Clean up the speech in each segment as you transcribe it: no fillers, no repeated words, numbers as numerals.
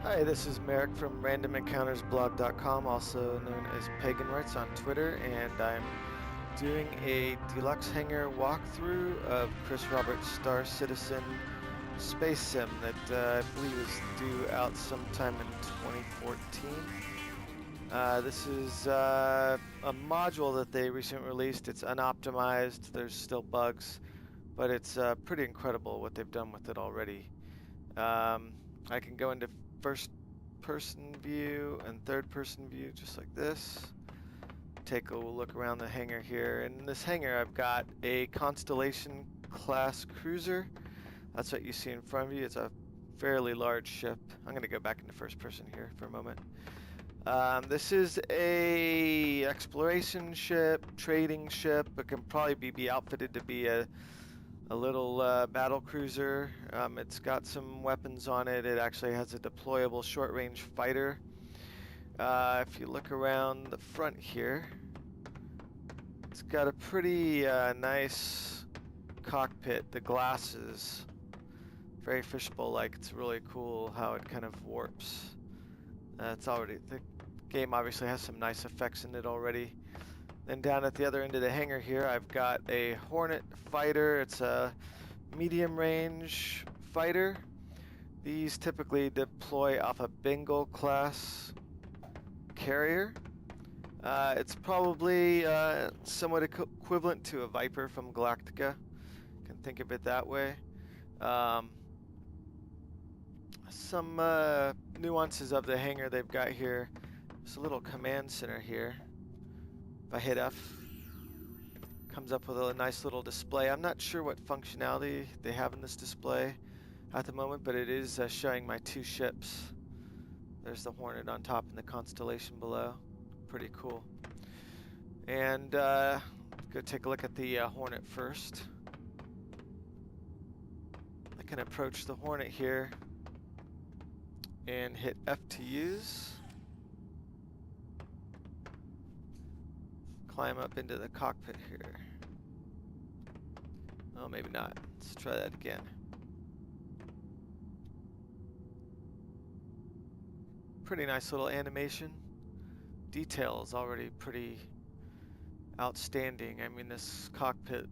Hi, this is Merrick from randomencountersblog.com, also known as Pagan Rights on Twitter, and I'm doing a deluxe hangar walkthrough of Chris Roberts' Star Citizen space sim that I believe is due out sometime in 2014. This is a module that they recently released. It's unoptimized, there's still bugs, but it's pretty incredible what they've done with it already. I can go into first person view and third person view just like this. Take a look around the hangar here. In this hangar I've got a Constellation class cruiser. That's what you see in front of you. It's a fairly large ship. I'm going to go back into first person here for a moment. This is a exploration ship, trading ship. It can probably be outfitted to be a little battle cruiser. It's got some weapons on it. It actually has a deployable short-range fighter. If you look around the front here, it's got a pretty nice cockpit. The glass is very fishbowl-like. It's really cool how it kind of warps. The game obviously has some nice effects in it already. Then down at the other end of the hangar here, I've got a Hornet fighter. It's a medium-range fighter. These typically deploy off a Bengal class carrier. It's probably somewhat equivalent to a Viper from Galactica. You can think of it that way. Some nuances of the hangar they've got here. There's a little command center here. If I hit F, comes up with a nice little display. I'm not sure what functionality they have in this display at the moment, but it is showing my two ships. There's the Hornet on top and the Constellation below. Pretty cool. And go take a look at the Hornet first. I can approach the Hornet here and hit F to use. Climb up into the cockpit here. Oh, maybe not. Let's try that again. Pretty nice little animation. Detail is already pretty outstanding. I mean, this cockpit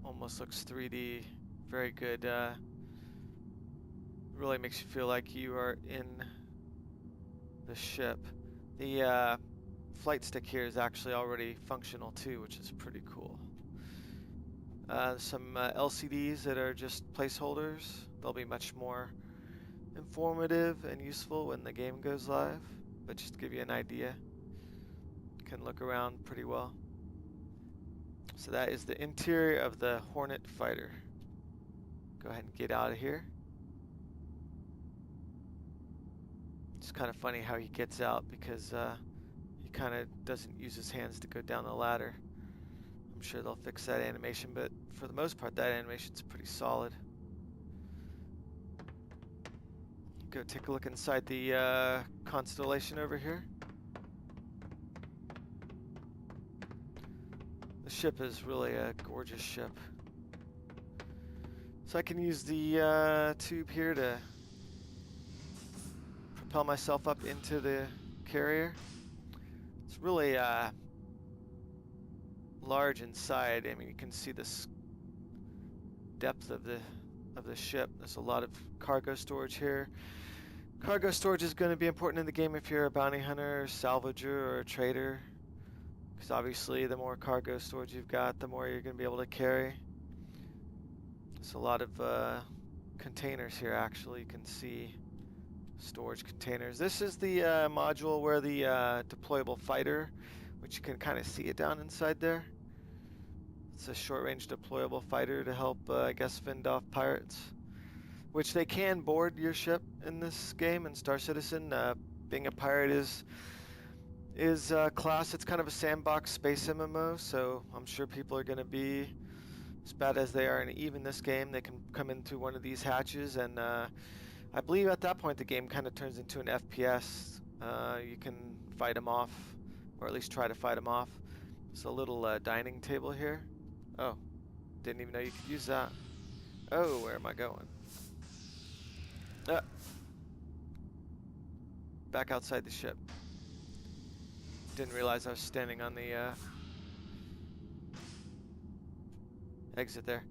almost looks 3D. Very good. Really makes you feel like you are in the ship. The flight stick here is actually already functional too, which is pretty cool. Some LCDs that are just placeholders. They'll be much more informative and useful when the game goes live, but just to give you an idea, you can look around pretty well. So that is the interior of the Hornet fighter. Go ahead and get out of here. It's kind of funny how he gets out because he kind of doesn't use his hands to go down the ladder. I'm sure they'll fix that animation, but for the most part, that animation's pretty solid. Go take a look inside the Constellation over here. The ship is really a gorgeous ship. So I can use the tube here to propel myself up into the carrier. It's really large inside. I mean, you can see this depth of the ship. There's a lot of cargo storage here. Cargo storage is going to be important in the game if you're a bounty hunter, salvager, or a trader, because obviously the more cargo storage you've got, the more you're going to be able to carry. There's a lot of containers here. Actually, you can see storage containers. This is the module where the deployable fighter, which you can kind of see it down inside there. It's a short-range deployable fighter to help, I guess, fend off pirates, which they can board your ship in this game in Star Citizen. Being a pirate is class. It's kind of a sandbox space MMO, so I'm sure people are going to be as bad as they are in even this game. They can come in through one of these hatches, and I believe at that point the game kind of turns into an FPS. You can fight them off, or at least try to fight them off. There's a little dining table here. Oh, didn't even know you could use that. Oh, where am I going? back outside the ship. Didn't realize I was standing on the exit there.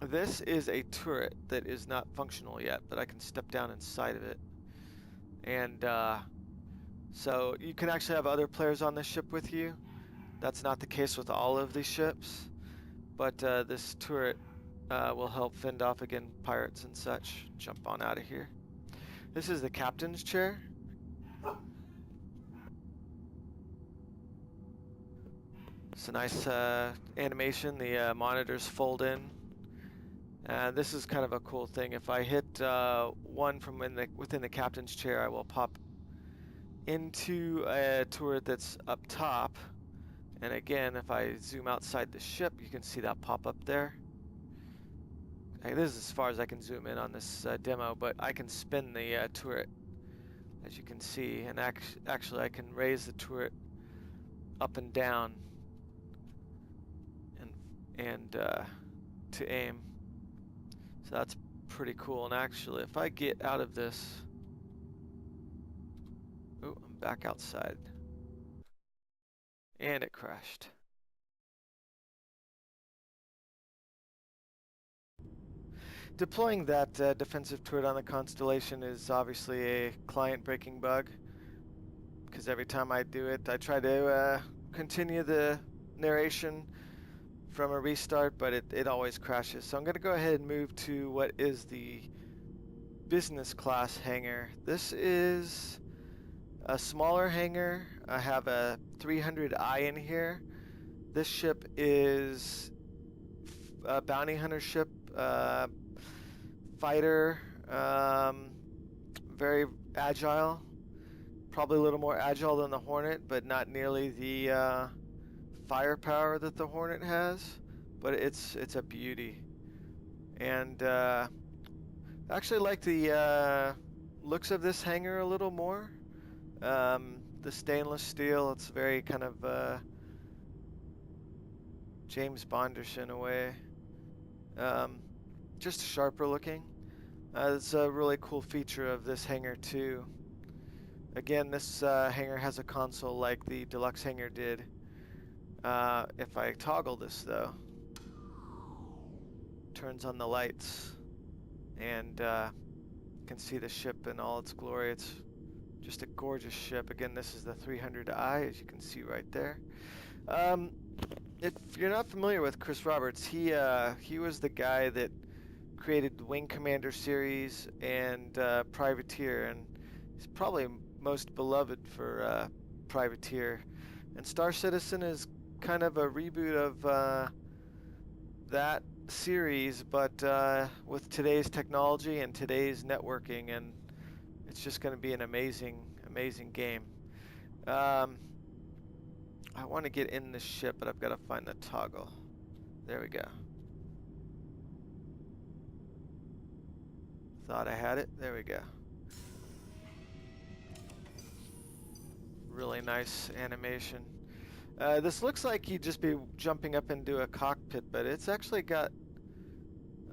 This is a turret that is not functional yet, but I can step down inside of it. And so you can actually have other players on this ship with you. That's not the case with all of these ships, but this turret will help fend off again pirates and such. Jump on out of here. This is the captain's chair. It's a nice animation. The monitors fold in. This is kind of a cool thing. If I hit one from within the captain's chair, I will pop into a turret that's up top. And again, if I zoom outside the ship, you can see that pop up there. Okay, this is as far as I can zoom in on this demo, but I can spin the turret, as you can see, and actually I can raise the turret up and down and to aim. So that's pretty cool. And actually, if I get out of this, oh, I'm back outside, and it crashed. Deploying that defensive turret on the Constellation is obviously a client-breaking bug, because every time I do it, I try to continue the narration from a restart, but it always crashes. So I'm going to go ahead and move to what is the business class hangar. This is a smaller hangar. I have a 300i in here. This ship is a bounty hunter ship, fighter, very agile, probably a little more agile than the Hornet, but not nearly the firepower that the Hornet has, but it's a beauty. And I actually like the looks of this hangar a little more. The stainless steel, it's very kind of James Bondish in a way. Just sharper looking. It's a really cool feature of this hangar too. Again, this hangar has a console like the deluxe hangar did. If I toggle this though, turns on the lights, and you can see the ship in all its glory. It's just a gorgeous ship. Again, this is the 300i, as you can see right there. If you're not familiar with Chris Roberts, he was the guy that created the Wing Commander series and Privateer, and he's probably most beloved for Privateer. And Star Citizen is kind of a reboot of that series, but with today's technology and today's networking, and it's just going to be an amazing game. I want to get in the ship, but I've got to find the toggle. There we go. Thought I had it. There we go. Really nice animation. This looks like you'd just be jumping up into a cockpit, but it's actually got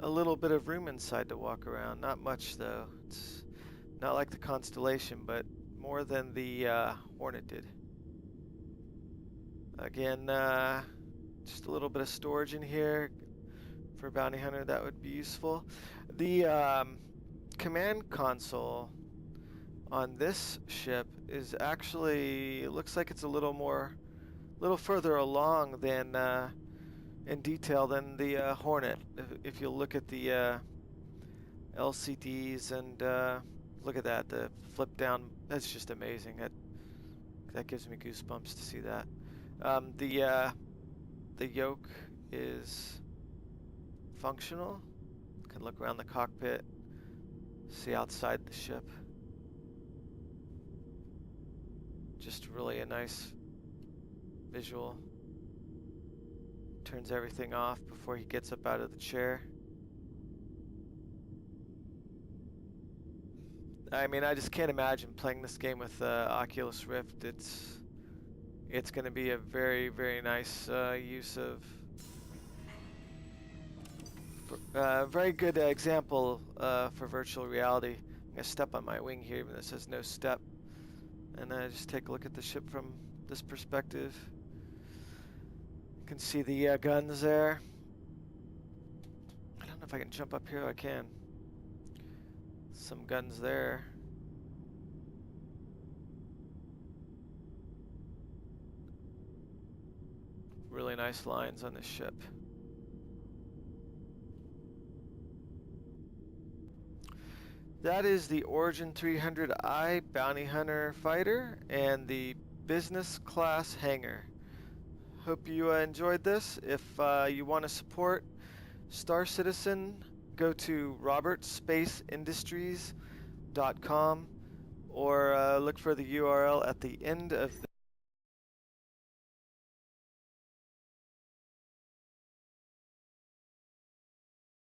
a little bit of room inside to walk around. Not much though. It's not like the Constellation, but more than the Hornet did. Again, just a little bit of storage in here for a bounty hunter. That would be useful. The command console on this ship is actually, it looks like it's a little further along than in detail than the Hornet. If you look at the LCDs and look at that, the flip down, that's just amazing. That gives me goosebumps to see that. The yoke is functional. Can look around the cockpit, see outside the ship. Just really a nice visual. Turns everything off before he gets up out of the chair. I mean, I just can't imagine playing this game with Oculus Rift. It's going to be a very nice use of, very good example for virtual reality. I'm gonna step on my wing here, even though it says no step. And then I just take a look at the ship from this perspective. You can see the guns there. I don't know if I can jump up here. I can. Some guns there. Really nice lines on this ship. That is the Origin 300I Bounty Hunter fighter and the business class hangar. Hope you enjoyed this. If you want to support Star Citizen, go to robertspaceindustries.com or look for the URL at the end of the